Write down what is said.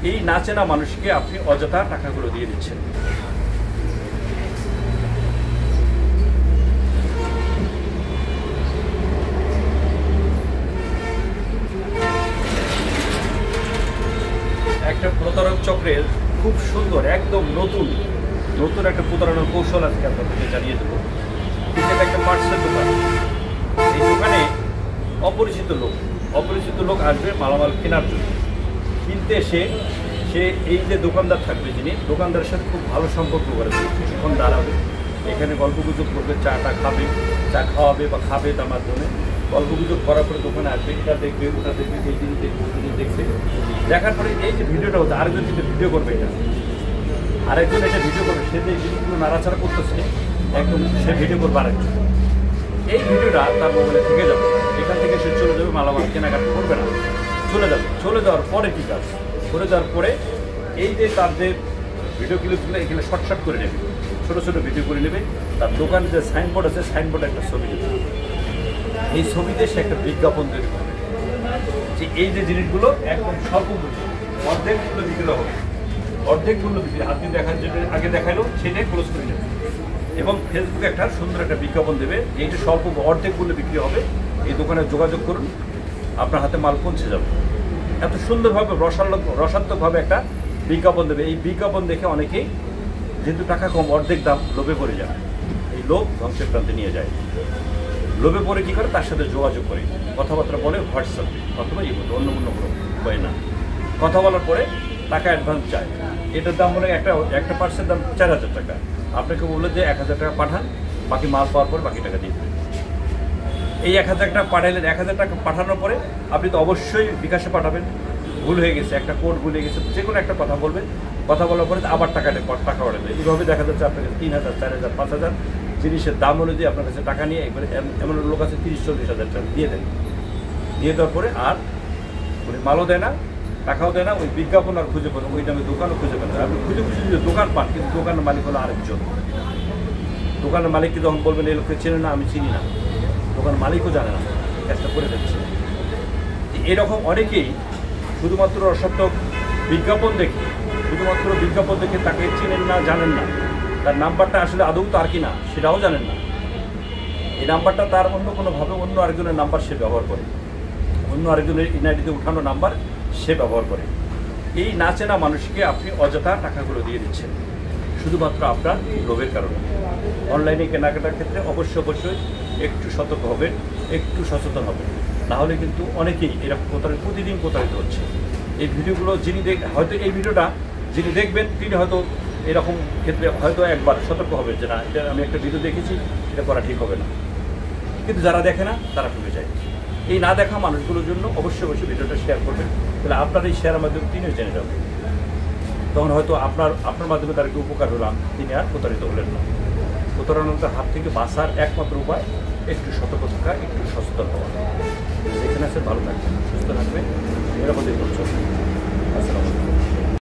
এই না চেনা মানুষকে আপনি অযথা টাকাগুলো দিয়ে দিচ্ছেন। একটা প্রতারক চক্রের খুব সুন্দর একদম নতুন একটা প্রতারণার কৌশল আজকে আপনাদেরকে জানিয়ে দেবো। এটা একটা পার্টসের দোকান। এই দোকানে অপরিচিত লোক আসবে মালামাল কেনার জন্য। কিনতে সে এই যে দোকানদার থাকবে, যিনি দোকানদারের সাথে খুব ভালো সম্পর্ক করে কিছুক্ষণ দাঁড়াবে, এখানে গল্পগুজব করবে, চাটা খাবে, চা খাওয়াবে বা খাবে তার মাধ্যমে। গল্পগুজব করার পরে দোকানে আসবে, এটা দেখবে ওটা দেখবে, এই জিনিস দেখবে ওই জিনিস দেখবে। দেখার পরে এই যে ভিডিওটা হচ্ছে, আরেকজন কিন্তু ভিডিও করবে, আরেকজন এটা ভিডিও করবে, সে যে জিনিসগুলো নাড়াচাড়া করতেছে একদম সে ভিডিও করবে আরেকজন। এই ভিডিওটা তার মোবাইলে থেকে যাবে, এখান থেকে সে চলে যাবে, মালামাল কেনাকাটা করবে না, চলে যাবে। চলে যাওয়ার পরে কী কাজ করে যাওয়ার পরে এই যে তার যে ভিডিও ক্লিপগুলো এখানে শর্ট করে নেবে, ছোটো ছোটো ভিডিও করে নেবে। তার দোকানে যে সাইনবোর্ড আছে, সাইনবোর্ডে একটা ছবি দেবে। এই ছবিতে সে একটা বিজ্ঞাপন তৈরি করবে যে এই যে জিনিসগুলো একদম স্বল্প মূল্য, অর্ধেক মূল্য বিক্রি হবে, অর্ধেক মূল্য বিক্রি আপনি দেখার যেটা আগে দেখালো সেটাই ক্লোজ করে নেবে। এবং ফেসবুকে একটা সুন্দর একটা বিজ্ঞাপন দেবে, এইটা স্বল্প অর্ধেক মূল্যে বিক্রি হবে, এই দোকানে যোগাযোগ করুন, আপনার হাতে মাল পৌঁছে যাবে। এত সুন্দরভাবে রসাত্মকভাবে একটা বিজ্ঞাপন দেবে। এই বিজ্ঞাপন দেখে অনেকেই যেহেতু টাকা কম, অর্ধেক দাম, লোভে পড়ে যায়। এই লোভ ধ্বংসের প্রান্তে নিয়ে যায়। লোভে পড়ে কী করে, তার সাথে যোগাযোগ করে কথাবার্তা বলে হোয়াটসঅ্যাপে অথবা অন্য কোনো উপায় না। কথা বলার পরে টাকা অ্যাডভান্স চায়। এটার দাম বলে একটা পার্সের দাম 4000 টাকা। আপনাকে বললো যে 1000 টাকা পাঠান, বাকি মাল পাওয়ার পর বাকি টাকা দিয়ে দেবেন। এই 1000 টাকা পাঠালেন, 1000 টাকা পাঠানোর পরে আপনি তো অবশ্যই বিকাশে পাঠাবেন। ভুল হয়ে গেছে, একটা কোড ভুলে গেছে, যে কোনো একটা কথা বলবেন, কথা বলার পরে আবার টাকা পাঠাবে। এইভাবে দেখা যাচ্ছে আপনার কাছে 3000, 4000, 5000 জিনিসের দাম অনুযায়ী আপনার কাছে টাকা নিয়ে একবারে এমন লোক আছে 30-40 হাজার টাকা দিয়ে দেন। দিয়ে দেওয়ার পরে আর উনি মালও দেয় না, টাকাও দেয় না, ওই বিজ্ঞাপন আর খুঁজে পান, ওই দামে দোকানও খুঁজে পান। আপনি খুঁজে যদি দোকান পান, কিন্তু দোকানের মালিক হলো আরেকজন। দোকানের মালিককে যখন বলবেন এই লোককে চেনে না, আমি চিনি না, দোকানের মালিকও জানে না, কাজটা করে দিচ্ছে। এরকম অনেকেই শুধুমাত্র অসত্য বিজ্ঞাপন দেখে তাকে চিনেন না, জানেন না, তার নাম্বারটা আসলে আদৌ তার কিনা সেটাও জানেন না। এই নাম্বারটা তার অন্য কোনোভাবে অন্য আরেকজনের নাম্বার সে ব্যবহার করে, অন্য আরেকজনের ইনআইডিতে উঠানো নাম্বার সে ব্যবহার করে। এই না চেনা মানুষকে আপনি অযথা টাকাগুলো দিয়ে দিচ্ছেন শুধুমাত্র আপনার লোভের কারণে। অনলাইনে কেনাকাটার ক্ষেত্রে অবশ্যই একটু সতর্ক হবেন, একটু সচেতন হবেন, নাহলে কিন্তু অনেকেই এরকম প্রতিদিন প্রতারিত হচ্ছে। এই ভিডিওগুলো হয়তো এই ভিডিওটা যিনি দেখবেন তিনি হয়তো এরকম ক্ষেত্রে হয়তো একবার সতর্ক হবে যে না, এটা আমি একটা ভিডিও দেখেছি, এটা করা ঠিক হবে না। কিন্তু যারা দেখে না তারা ঠকে যায়। এই না দেখা মানুষগুলোর জন্য অবশ্যই ভিডিওটা শেয়ার করবেন, তাহলে আপনার এই শেয়ারের মাধ্যমে তিনিও জেনে যাবেন। তখন হয়তো আপনার মাধ্যমে তার একটু উপকার হলাম, তিনি আর প্রতারিত হলেন না। প্রতারণার হাত থেকে বাঁচার একমাত্র উপায় একটু সতর্ক থাকা, একটু সচেতন হওয়া। যেখানে আছে ভালো থাকবেন, সুস্থ থাকবেন, নিরাপদে চলবে। আসসালামু আলাইকুম।